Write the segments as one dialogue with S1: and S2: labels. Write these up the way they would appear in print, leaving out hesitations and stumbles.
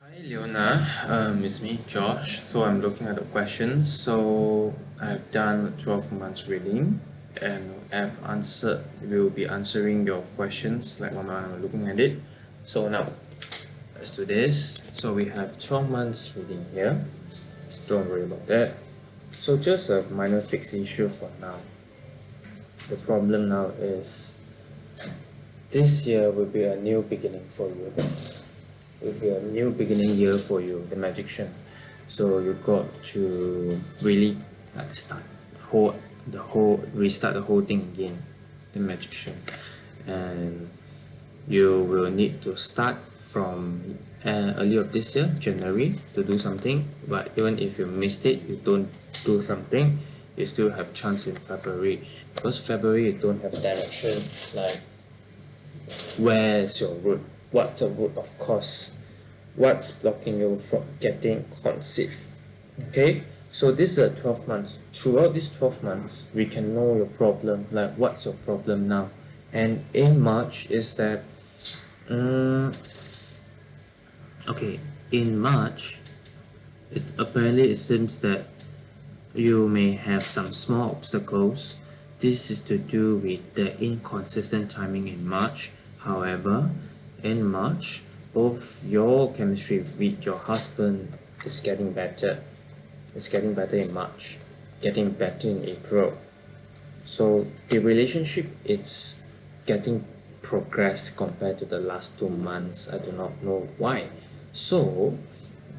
S1: Hi Leona, it's me Josh. So I'm looking at the questions. So I've done 12 months reading and will be answering your questions like one by one. I'm looking at it. So now let's do this. So we have 12 months reading here. Don't worry about that. So just a minor fixed issue for now. The problem now is this year will be a new beginning for you. Will be a new beginning year for you, the magician. So you got to really start restart the whole thing again, the magician, and you will need to start from early of this year, January, to do something. But even if you missed it, you don't do something, you still have chance in February, because February you don't have direction, like where's your route, what's the root of cause, what's blocking you from getting conceived. Okay, so this is a 12 months. Throughout these 12 months we can know your problem, like what's your problem now. And in March is that okay, in March it seems that you may have some small obstacles. This is to do with the inconsistent timing in March. However, in March, both your chemistry with your husband is getting better. It's getting better in March, getting better in April. So the relationship it's getting progress compared to the last 2 months. I do not know why. So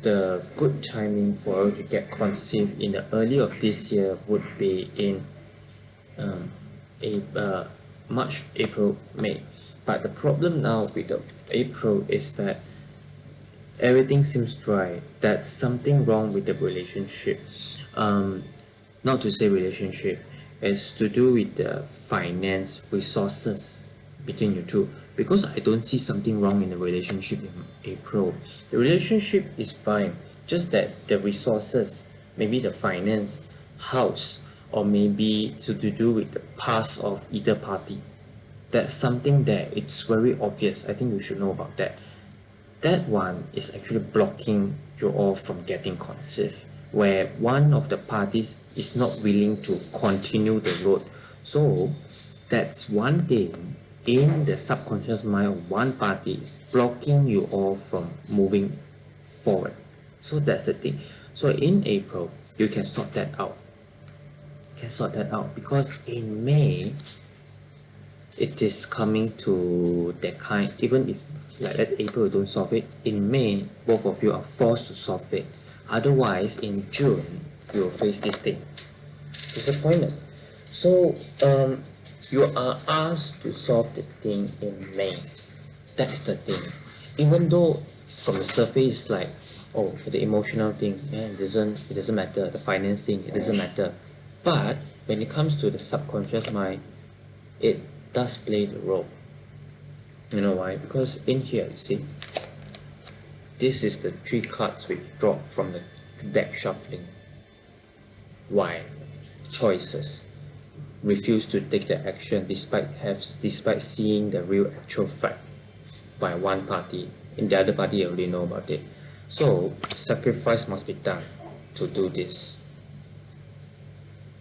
S1: the good timing for you to get conceived in the early of this year would be in March, April, May. But the problem now with the April is that everything seems dry. That's something wrong with the relationship. Not to say relationship, it's to do with the finance resources between you two. Because I don't see something wrong in the relationship in April. The relationship is fine, just that the resources, maybe the finance, house, or maybe to do with the past of either party. That's something that it's very obvious. I think you should know about that. That one is actually blocking you all from getting conceived, where one of the parties is not willing to continue the road. So that's one thing in the subconscious mind of one party is blocking you all from moving forward. So that's the thing. So in April you can sort that out. Because in May it is coming to that kind. Even if like let April don't solve it, in May both of you are forced to solve it. Otherwise in June you will face this thing, disappointment. So you are asked to solve the thing in May. That's the thing. Even though from the surface it's like, oh, the emotional thing, yeah, it doesn't matter. The finance thing, it doesn't matter. But when it comes to the subconscious mind, it does play the role. You know why? Because in here, you see, this is the 3 cards we dropped from the deck shuffling. Why? Choices. Refuse to take the action despite seeing the real actual fact by one party, and the other party already know about it. So sacrifice must be done to do this.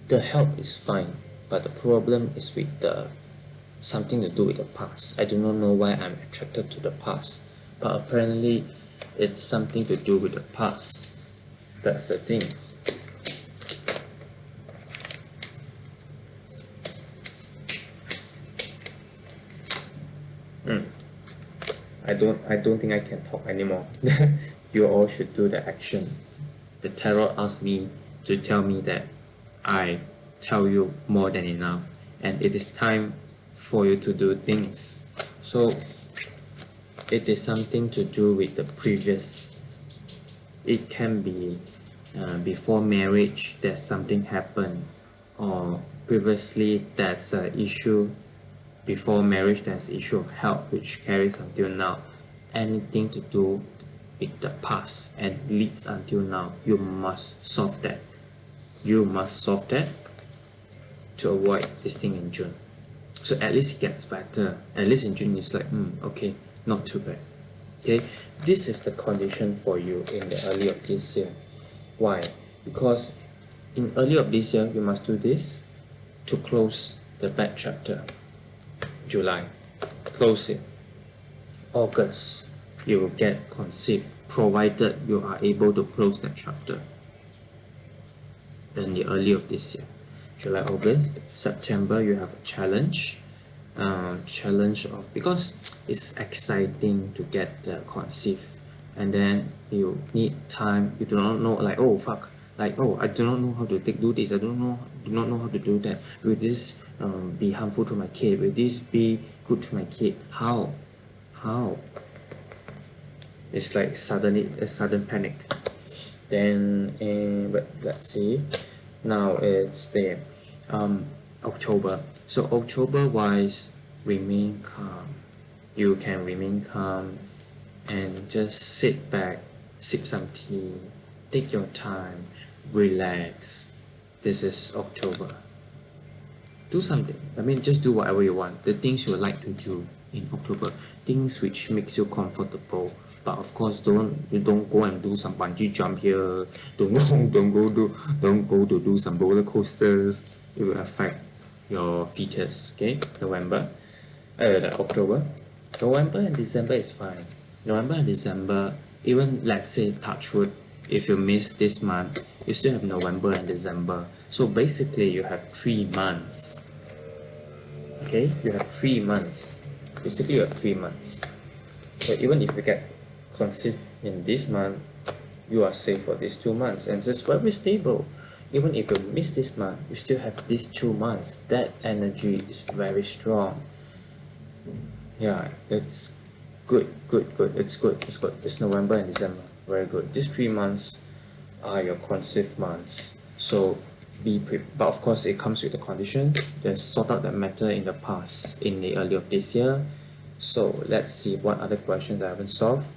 S1: The help is fine, but the problem is with the something to do with the past. I do not know why I'm attracted to the past, but apparently it's something to do with the past. That's the thing. I don't think I can talk anymore. You all should do the action. The tarot asked me to tell me that I tell you more than enough, and it is time for you to do things. So it is something to do with the previous. It can be before marriage that something happened, or previously that's an issue. Before marriage there's issue of health which carries until now. Anything to do with the past and leads until now, you must solve that. You must solve that to avoid this thing in June. So at least it gets better. At least in June it's like, okay, not too bad. Okay, this is the condition for you in the early of this year. Why? Because in early of this year, you must do this to close the bad chapter. July, close it. August, you will get conceived, provided you are able to close that chapter. Then the early of this year, July, August, September, you have a challenge. Challenge of, because it's exciting to get conceived, and then you need time. You do not know, like, oh fuck, like, oh, I do not know how to do this. I do not know how to do that. Will this be harmful to my kid? Will this be good to my kid? How? It's like suddenly a sudden panic. Then but let's see, now it's the October. So October wise, remain calm. You can remain calm and just sit back, sip some tea, take your time, relax. This is October. Do something. I mean, just do whatever you want. The things you like to do in October, things which makes you comfortable. But of course, don't go and do some bungee jump here. Don't go to do some roller coasters. It will affect your fetus. Okay, October, November and December is fine. November and December, even let's say touch wood, if you miss this month, you still have November and December. So basically, you have 3 months. Okay, you have 3 months. Basically, you have 3 months. So even if you get conceived in this month, you are safe for these 2 months, and it's very stable. Even if you miss this month, you still have these 2 months. That energy is very strong. Yeah, it's good. It's good. It's November and December. Very good. These 3 months are your conceived months. So but of course it comes with a condition. Just sort out that matter in the past, in the early of this year. So let's see what other questions I haven't solved.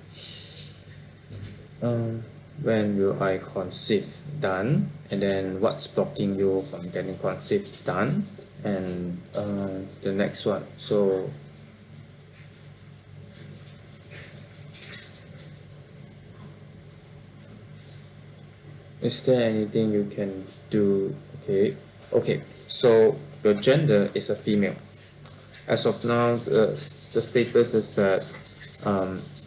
S1: When will I conceive? Done. And then what's blocking you from getting conceived? Done. And the next one. So is there anything you can do? Okay, so your gender is a female. As of now, the status is that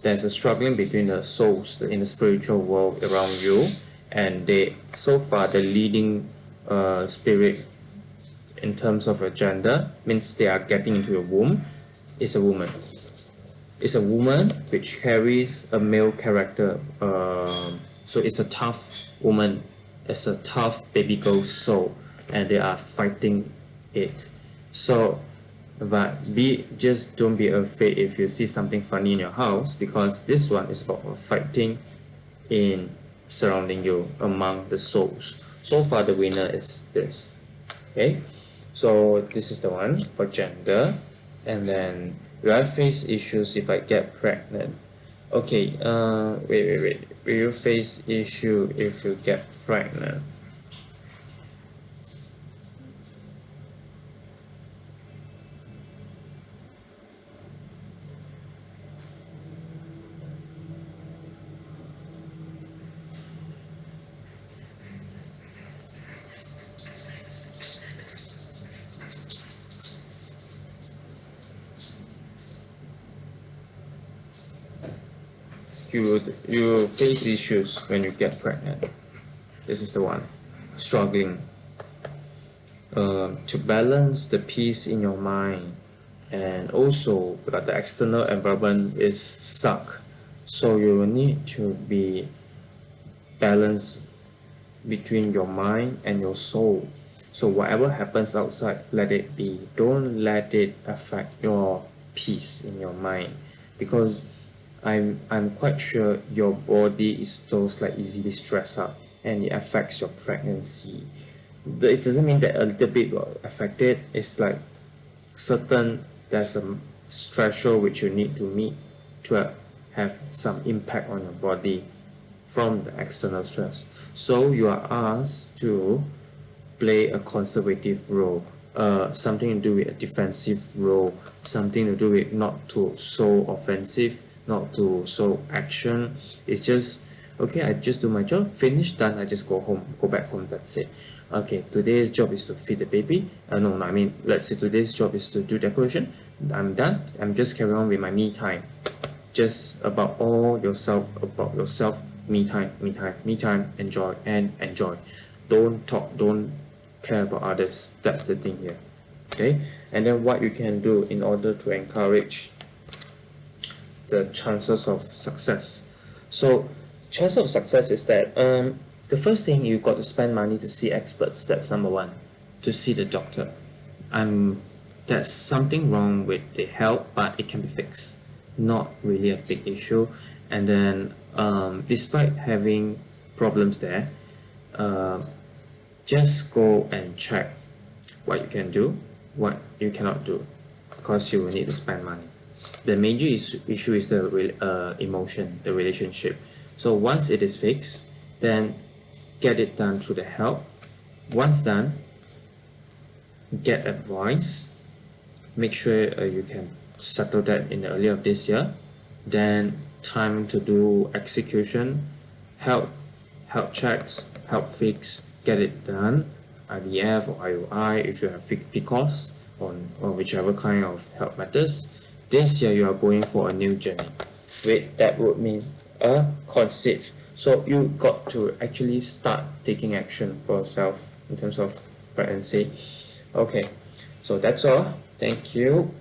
S1: there's a struggling between the souls in the spiritual world around you, and so far the leading spirit in terms of a gender means they are getting into your womb is a woman. It's a woman which carries a male character. So it's a tough woman. It's a tough baby girl soul, and they are fighting it. So, but just don't be afraid if you see something funny in your house, because this one is about fighting in surrounding you among the souls. So far the winner is this. Okay, so this is the one for gender. And then, will I face issues if I get pregnant? Okay, wait. Will you face issue if you get pregnant? You face issues when you get pregnant. This is the one. Struggling to balance the peace in your mind, and also because the external environment is suck, so you will need to be balanced between your mind and your soul. So whatever happens outside, let it be. Don't let it affect your peace in your mind, because I'm quite sure your body is those like easily stressed out, and it affects your pregnancy. It doesn't mean that a little bit will affect it. It's like there's a threshold which you need to meet to have some impact on your body from the external stress. So you are asked to play a conservative role, something to do with a defensive role, something to do with not too so offensive, not to show action. It's just okay, I just do my job, finish, done, I just go home, go back home, that's it. Okay, today's job is to feed the baby. No, I mean, let's say today's job is to do decoration. I'm done. I'm just carrying on with my me time. Just about yourself, me time, me time, me time, enjoy and enjoy. Don't talk, don't care about others. That's the thing here. Okay, and then what you can do in order to encourage the chances of success. So chance of success is that the first thing, you got to spend money to see experts. That's number one, to see the doctor. There's something wrong with the health, but it can be fixed, not really a big issue. And then despite having problems there, just go and check what you can do, what you cannot do, because you will need to spend money. The major issue is the emotion, the relationship. So once it is fixed, then get it done through the help. Once done, get advice. Make sure you can settle that in the earlier of this year. Then time to do execution, help checks, help fix, get it done. IVF or IUI if you have PCOS or whichever kind of help matters. This year you are going for a new journey. That would mean a conceive. So you got to actually start taking action for yourself in terms of pregnancy. Okay, so that's all. Thank you.